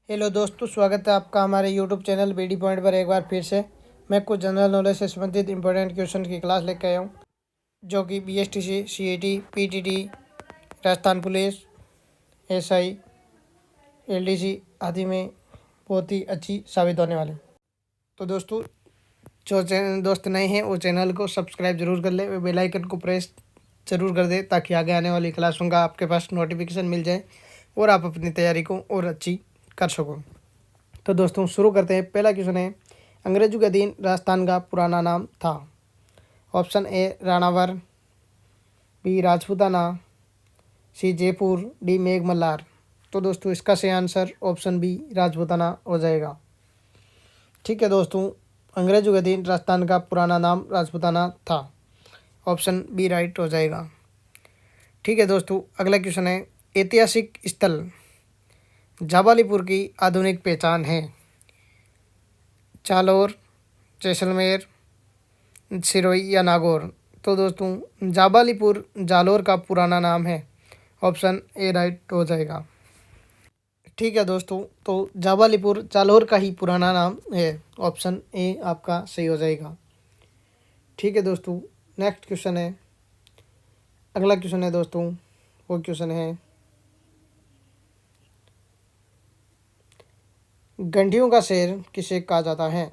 Hello दोस्तों, स्वागत है आपका हमारे यूट्यूब चैनल बीडी पॉइंट पर एक बार फिर से। मैं कुछ जनरल नॉलेज से संबंधित इंपॉर्टेंट क्वेश्चन की क्लास लेकर आया हूँ, जो कि BSTC, CET, PTT, Rajasthan police, SI, LDC आदि में बहुत ही अच्छी साबित होने वाली। तो दोस्तों, जो दोस्त नए हैं वो चैनल को सब्सक्राइब जरूर कर ले, बेल आइकन को प्रेस जरूर कर दे, ताकि आगे आने वाली क्लासों का आपके पास नोटिफिकेशन मिल जाए और आप अपनी तैयारी को और अच्छी कर सको। तो दोस्तों, शुरू करते हैं। पहला क्वेश्चन है, अंग्रेजों के अधीन राजस्थान का पुराना नाम था। Option A Ranawar, B Rajputana, C Jaipur, D Meghmallar. तो दोस्तों, इसका सही आंसर ऑप्शन बी राजपूताना हो जाएगा। ठीक है दोस्तों, अंग्रेजों के अधीन राजस्थान का पुराना नाम राजपूताना था। ऑप्शन बी राइट हो जाएगा। ठीक है दोस्तों, अगला क्वेश्चन है, ऐतिहासिक स्थल जाबालीपुर की आधुनिक पहचान है। जालोर, जैसलमेर, सिरोही या नागौर। तो दोस्तों, जाबालीपुर जालोर का पुराना नाम है। ऑप्शन ए राइट हो जाएगा। ठीक है दोस्तों, तो जाबालीपुर जालोर का ही पुराना नाम है। ऑप्शन ए आपका सही हो जाएगा। ठीक है दोस्तों, नेक्स्ट क्वेश्चन है, अगला क्वेश्चन है दोस्तों, वो क्वेश्चन है, गंडियों का शहर किसे कहा जाता है।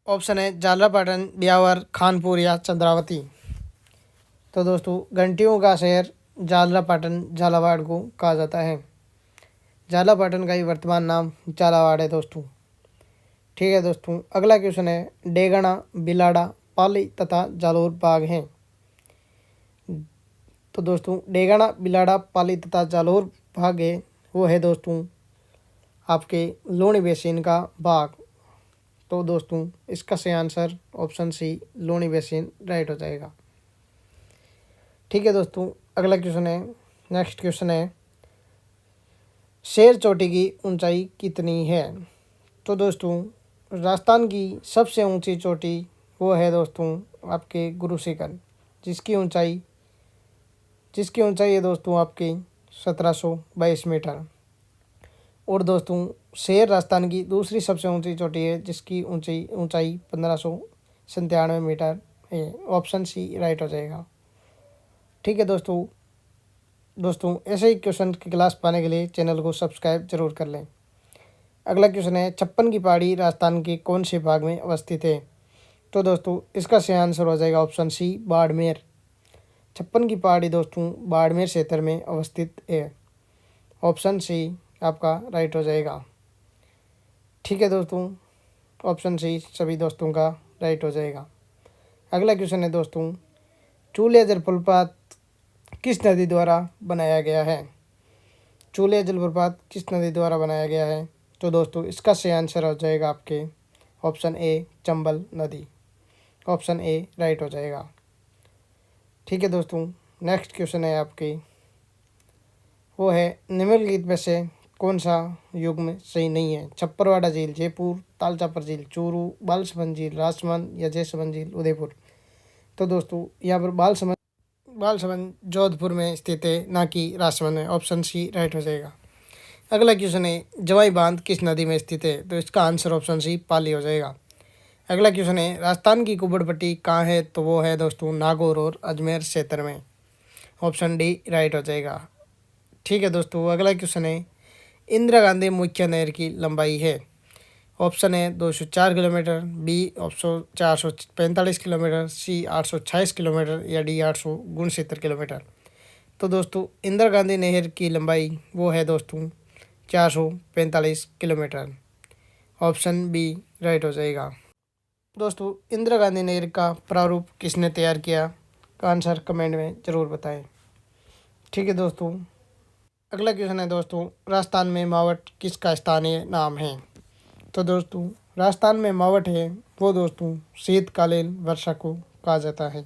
ऑप्शन है झालरापाटन, ब्यावर, खानपुर या चंद्रावती। तो दोस्तों, घंटियों का शहर झालरापाटन झालावाड़ को कहा जाता है। झालापाटन का ही वर्तमान नाम झालावाड़ है दोस्तों। ठीक है दोस्तों, अगला क्वेश्चन है, डेगना, बिलाड़ा, पाली तथा जालोर बाग हैं। तो दोस्तों, डेगना, बिलाड़ा, पाली तथा जालोर बाग है, वो है दोस्तों आपके लूणी बेसिन का बाग। तो दोस्तों, इसका सही answer option C Luni basin right हो जाएगा। ठीक है दोस्तों, अगला क्वेश्चन है, नेक्स्ट क्वेश्चन है, शेर चोटी की ऊंचाई कितनी है। तो दोस्तों, राजस्थान की सबसे ऊंची चोटी वो है दोस्तों आपके गुरु शिखर, जिसकी ऊंचाई है दोस्तों आपकी 1722 मीटर। और दोस्तों, शेर राजस्थान की दूसरी सबसे ऊंची चोटी है, जिसकी ऊंचाई 1597 मीटर है। ऑप्शन सी राइट हो जाएगा। ठीक है दोस्तों, ऐसे ही क्वेश्चन की क्लास पाने के लिए चैनल को सब्सक्राइब जरूर कर लें। अगला क्वेश्चन है, छप्पन की पहाड़ी राजस्थान के कौन से भाग में अवस्थित है। तो दोस्तों, इसका सही आंसर हो जाएगा ऑप्शन सी बाड़मेर। छप्पन की पहाड़ी दोस्तों बाड़मेर क्षेत्र में अवस्थित है। ऑप्शन सी आपका राइट हो जाएगा। ठीक है दोस्तों, ऑप्शन सी सभी दोस्तों का राइट हो जाएगा। अगला क्वेश्चन है दोस्तों, चूलिया जलप्रपात किस नदी द्वारा बनाया गया है। चूलिया जलप्रपात किस नदी द्वारा बनाया गया है। तो दोस्तों, इसका सही आंसर हो जाएगा आपके ऑप्शन ए चंबल नदी। ऑप्शन ए राइट हो जाएगा। ठीक है दोस्तों, नेक्स्ट क्वेश्चन है आपकी, वो है, निम्नलिखित में से कौन सा युग्म सही नहीं है। छप्परवाड़ा झील जयपुर, तालचापर झील चूरू, बालसमंद झील राजसमंद या जयसमंद झील उदयपुर। तो दोस्तों, यहाँ पर बालसमंद जोधपुर में स्थित है, ना कि राजसमंद में। ऑप्शन सी राइट हो जाएगा। अगला क्वेश्चन है, जवाई बांध किस नदी में स्थित है। तो इसका आंसर ऑप्शन सी पाली हो जाएगा। अगला क्वेश्चन है, राजस्थान की कुबड़पट्टी कहाँ है। तो वो है दोस्तों नागौर और अजमेर क्षेत्र में। ऑप्शन डी राइट हो जाएगा। ठीक है दोस्तों, अगला क्वेश्चन है, इंदिरा गांधी मुख्य नहर की लंबाई है। ऑप्शन है 204 किलोमीटर, बी ऑप्शन 445 किलोमीटर, सी 826 किलोमीटर या डी 869 किलोमीटर। तो दोस्तों, इंदिरा गांधी नहर की लंबाई वो है दोस्तों 445 किलोमीटर। ऑप्शन बी राइट हो जाएगा। दोस्तों, इंदिरा गांधी नहर का प्रारूप किसने तैयार किया, का आंसर कमेंट में ज़रूर बताएं। ठीक है दोस्तों, अगला क्वेश्चन है दोस्तों, राजस्थान में मावट किसका स्थानीय नाम है। तो दोस्तों, राजस्थान में मावट है वो दोस्तों शीतकालीन वर्षा को कहा जाता है।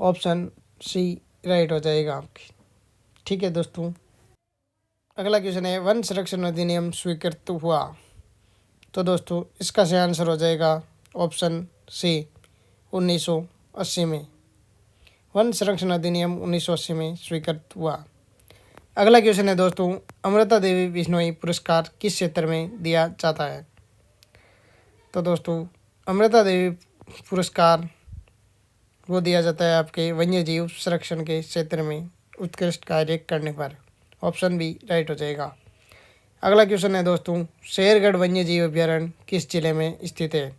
ऑप्शन सी राइट हो जाएगा आपकी। ठीक है दोस्तों, अगला क्वेश्चन है, वन संरक्षण अधिनियम स्वीकृत हुआ। तो दोस्तों, इसका सही आंसर हो जाएगा ऑप्शन सी 1980 में। वन संरक्षण अधिनियम 1980 में स्वीकृत हुआ। अगला क्वेश्चन है दोस्तों, अमृता देवी बिश्नोई पुरस्कार किस क्षेत्र में दिया जाता है? तो दोस्तों अमृता देवी पुरस्कार वो दिया जाता है आपके वन्य जीव संरक्षण के क्षेत्र में उत्कृष्ट कार्य करने पर। ऑप्शन बी राइट हो जाएगा। अगला क्वेश्चन है दोस्तों, शेरगढ़ वन्य जीव अभ्यारण्य किस जिले में स्थित है?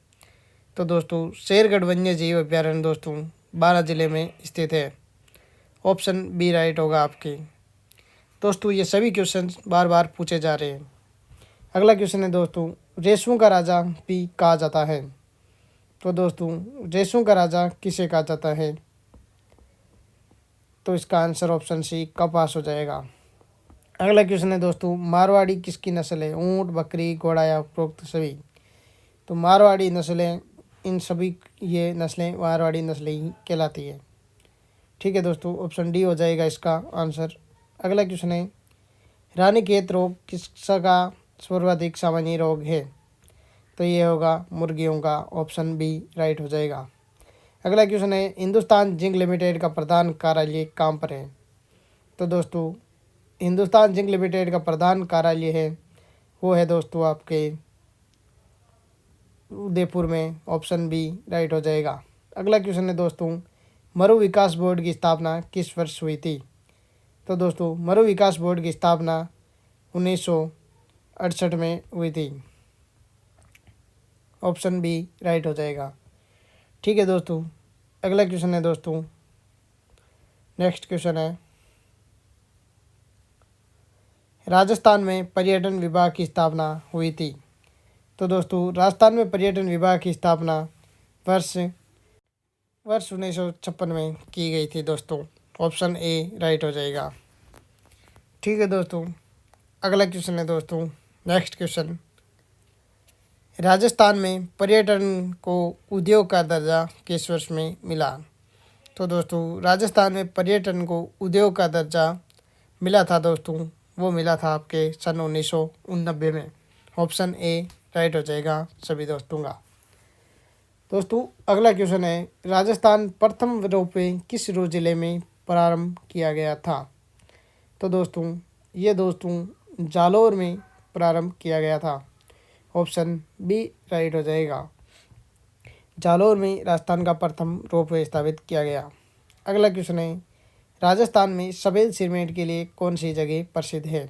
तो दोस्तों शेरगढ़ वन्य जीव अभ्यारण्य दोस्तों 12 जिले में स्थित है। ऑप्शन बी राइट होगा आपके। दोस्तों ये सभी क्वेश्चन बार बार पूछे जा रहे हैं। अगला क्वेश्चन है दोस्तों, रेशों का राजा भी कहा जाता है? तो दोस्तों रेशों का राजा किसे कहा जाता है? तो इसका आंसर ऑप्शन सी कपास हो जाएगा। अगला क्वेश्चन है दोस्तों, मारवाड़ी किसकी नस्ल है? ऊंट, बकरी, घोड़ा या उपरोक्त सभी? तो मारवाड़ी नस्लें, इन सभी ये नस्लें मारवाड़ी नस्लें ही कहलाती है। ठीक है दोस्तों, ऑप्शन डी हो जाएगा इसका आंसर। अगला क्वेश्चन है, रानीखेत रोग किसका सर्वाधिक सामान्य रोग है? तो ये होगा मुर्गियों का। ऑप्शन बी राइट हो जाएगा। अगला क्वेश्चन है, हिंदुस्तान जिंक लिमिटेड का प्रधान कार्यालय कहाँ पर है? तो दोस्तों हिंदुस्तान जिंक लिमिटेड का प्रधान कार्यालय है वो है दोस्तों आपके उदयपुर में। ऑप्शन बी राइट हो जाएगा। अगला क्वेश्चन है दोस्तों, मरु विकास बोर्ड की स्थापना किस वर्ष हुई थी? तो दोस्तों मरु विकास बोर्ड की स्थापना 1968 में हुई थी। ऑप्शन बी राइट हो जाएगा। ठीक है दोस्तों, अगला क्वेश्चन है दोस्तों, नेक्स्ट क्वेश्चन है, राजस्थान में पर्यटन विभाग की स्थापना हुई थी? तो दोस्तों राजस्थान में पर्यटन विभाग की स्थापना वर्ष 1956 में की गई थी दोस्तों। ऑप्शन ए राइट हो जाएगा। ठीक है दोस्तों, अगला क्वेश्चन है दोस्तों, नेक्स्ट क्वेश्चन, राजस्थान में पर्यटन को उद्योग का दर्जा किस वर्ष में मिला? तो दोस्तों राजस्थान में पर्यटन को उद्योग का दर्जा मिला था दोस्तों, वो मिला था आपके सन 1989 में। ऑप्शन ए राइट हो जाएगा सभी दोस्तों का। दोस्तों अगला क्वेश्चन है, राजस्थान प्रथम रोपवे किस जिले में प्रारंभ किया गया था? तो दोस्तों ये दोस्तों जालौर में प्रारंभ किया गया था। ऑप्शन बी राइट हो जाएगा। जालौर में राजस्थान का प्रथम रोपवे स्थापित किया गया। अगला क्वेश्चन है, राजस्थान में सफ़ेद सीमेंट के लिए कौन सी जगह प्रसिद्ध है?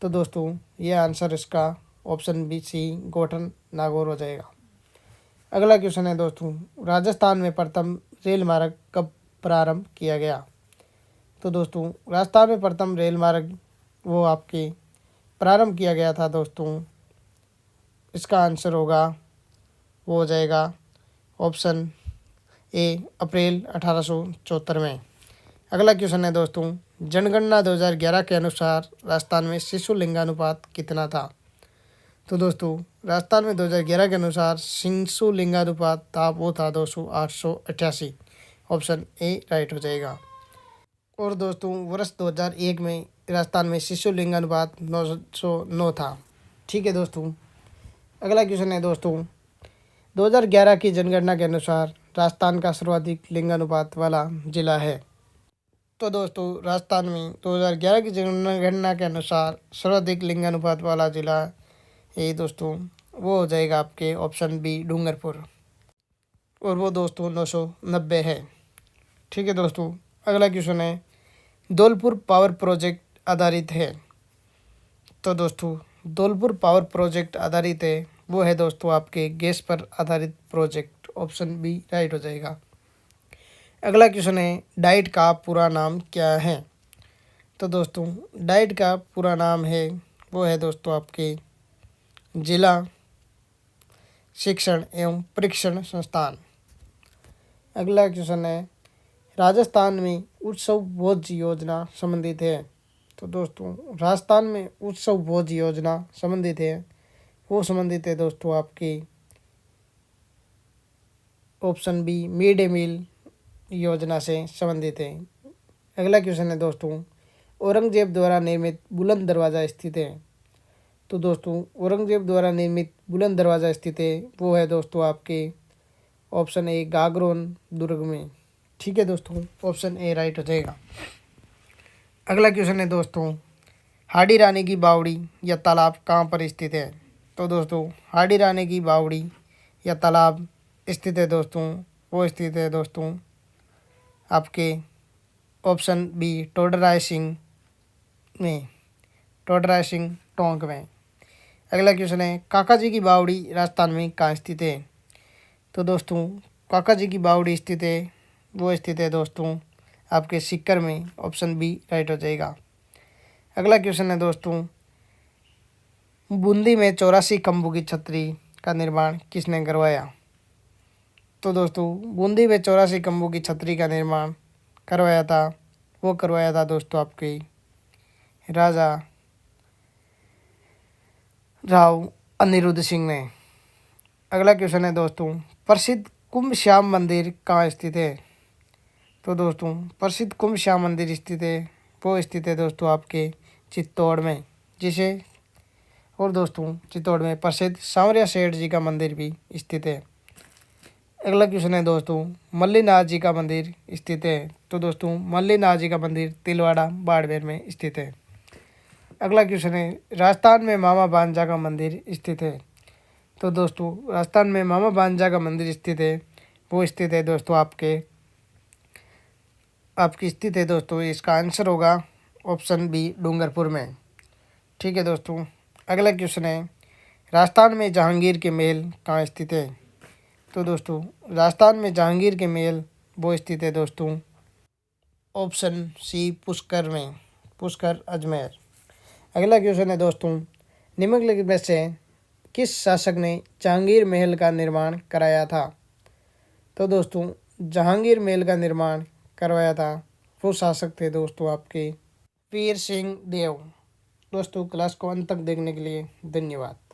तो दोस्तों ये आंसर इसका option B C Gothan Nagaur हो जाएगा। अगला क्वेश्चन है दोस्तों, राजस्थान में प्रथम रेल मार्ग कब प्रारंभ किया गया? तो दोस्तों राजस्थान में प्रथम रेल मार्ग वो आपके प्रारंभ किया गया था दोस्तों, इसका आंसर होगा वो हो जाएगा ऑप्शन ए अप्रैल 1874 में। अगला क्वेश्चन है दोस्तों, जनगणना 2011 के अनुसार राजस्थान में शिशु लिंगानुपात कितना था? तो दोस्तों राजस्थान में 2011 के अनुसार शिशु लिंगानुपात था वो था दोस्तों 888। ऑप्शन ए राइट हो जाएगा। और दोस्तों वर्ष 2001 में राजस्थान में शिशु लिंगानुपात 909 था। ठीक है दोस्तों, अगला क्वेश्चन है दोस्तों, 2011 की जनगणना के अनुसार राजस्थान का सर्वाधिक लिंगानुपात वाला जिला है? तो दोस्तों राजस्थान में 2011 की जनगणना के अनुसार सर्वाधिक लिंगानुपात वाला जिला ये दोस्तों वो हो जाएगा आपके ऑप्शन बी डूंगरपुर, और वो दोस्तों 990 है। ठीक है दोस्तों, अगला क्वेश्चन है, धौलपुर पावर प्रोजेक्ट आधारित है? तो दोस्तों धौलपुर पावर प्रोजेक्ट आधारित है वो है दोस्तों आपके गैस पर आधारित प्रोजेक्ट। ऑप्शन बी राइट हो जाएगा। अगला क्वेश्चन है, डाइट का पूरा नाम क्या है? तो दोस्तों डाइट का पूरा नाम है वो है दोस्तों आपके जिला शिक्षण एवं प्रशिक्षण संस्थान। अगला क्वेश्चन है, राजस्थान में उत्सव भोज योजना संबंधित है? तो दोस्तों राजस्थान में उत्सव भोज योजना संबंधित है वो संबंधित है दोस्तों आपकी option B mid day meal योजना से संबंधित है। अगला क्वेश्चन है दोस्तों, औरंगजेब द्वारा निर्मित बुलंद दरवाज़ा स्थित है? तो दोस्तों औरंगजेब द्वारा निर्मित बुलंद दरवाज़ा स्थित है वो है दोस्तों आपके ऑप्शन ए गागरोन दुर्ग में। ठीक है दोस्तों, ऑप्शन ए राइट हो जाएगा। अगला क्वेश्चन है दोस्तों, हाडी रानी की बावड़ी या तालाब कहाँ पर स्थित है? तो दोस्तों हाडी रानी की बावड़ी या तालाब स्थित है दोस्तों, वो स्थित है दोस्तों आपके ऑप्शन बी टोडराय सिंह में, टोडराय सिंह टोंक में। अगला क्वेश्चन है, काका जी की बावड़ी राजस्थान में कहाँ स्थित है? तो दोस्तों काका जी की बावड़ी स्थित है, वो स्थित है दोस्तों आपके सीकर में, ऑप्शन बी राइट हो जाएगा। अगला क्वेश्चन है दोस्तों, बूंदी में 84 खंभों की छतरी का निर्माण किसने करवाया? तो दोस्तों बूंदी में 84 खंभों की छतरी का निर्माण करवाया था, वो करवाया था दोस्तों आपके राजा राव अनिरुद्ध सिंह ने। अगला क्वेश्चन है दोस्तों, प्रसिद्ध कुंभ श्याम मंदिर कहाँ स्थित है? तो दोस्तों प्रसिद्ध कुंभ श्याम मंदिर स्थित है, वो स्थित है दोस्तों आपके चित्तौड़ में, जिसे और दोस्तों चित्तौड़ में प्रसिद्ध सांवरिया सेठ जी का मंदिर भी स्थित है। अगला क्वेश्चन है दोस्तों, मल्लीनाथ जी का मंदिर स्थित है? तो दोस्तों मल्लीनाथ जी का मंदिर तिलवाड़ा बाड़मेर में स्थित है। अगला क्वेश्चन है, राजस्थान में मामा भांजा का मंदिर स्थित है? तो दोस्तों राजस्थान में मामा भांजा का मंदिर स्थित है, वो स्थित है दोस्तों आपकी स्थित है दोस्तों, इसका आंसर होगा ऑप्शन बी डूंगरपुर में। ठीक है दोस्तों। अगला क्वेश्चन है, राजस्थान में जहांगीर के महल कहाँ स्थित है? तो दोस्तों राजस्थान में जहांगीर के महल वो स्थित है दोस्तों ऑप्शन सी पुष्कर में, पुष्कर अजमेर। अगला क्वेश्चन है दोस्तों, निम्नलिखित में से किस शासक ने जहांगीर महल का निर्माण कराया था? तो दोस्तों जहांगीर महल का निर्माण करवाया था, वो शासक थे दोस्तों आपके वीर सिंह देव। दोस्तों क्लास को अंत तक देखने के लिए धन्यवाद।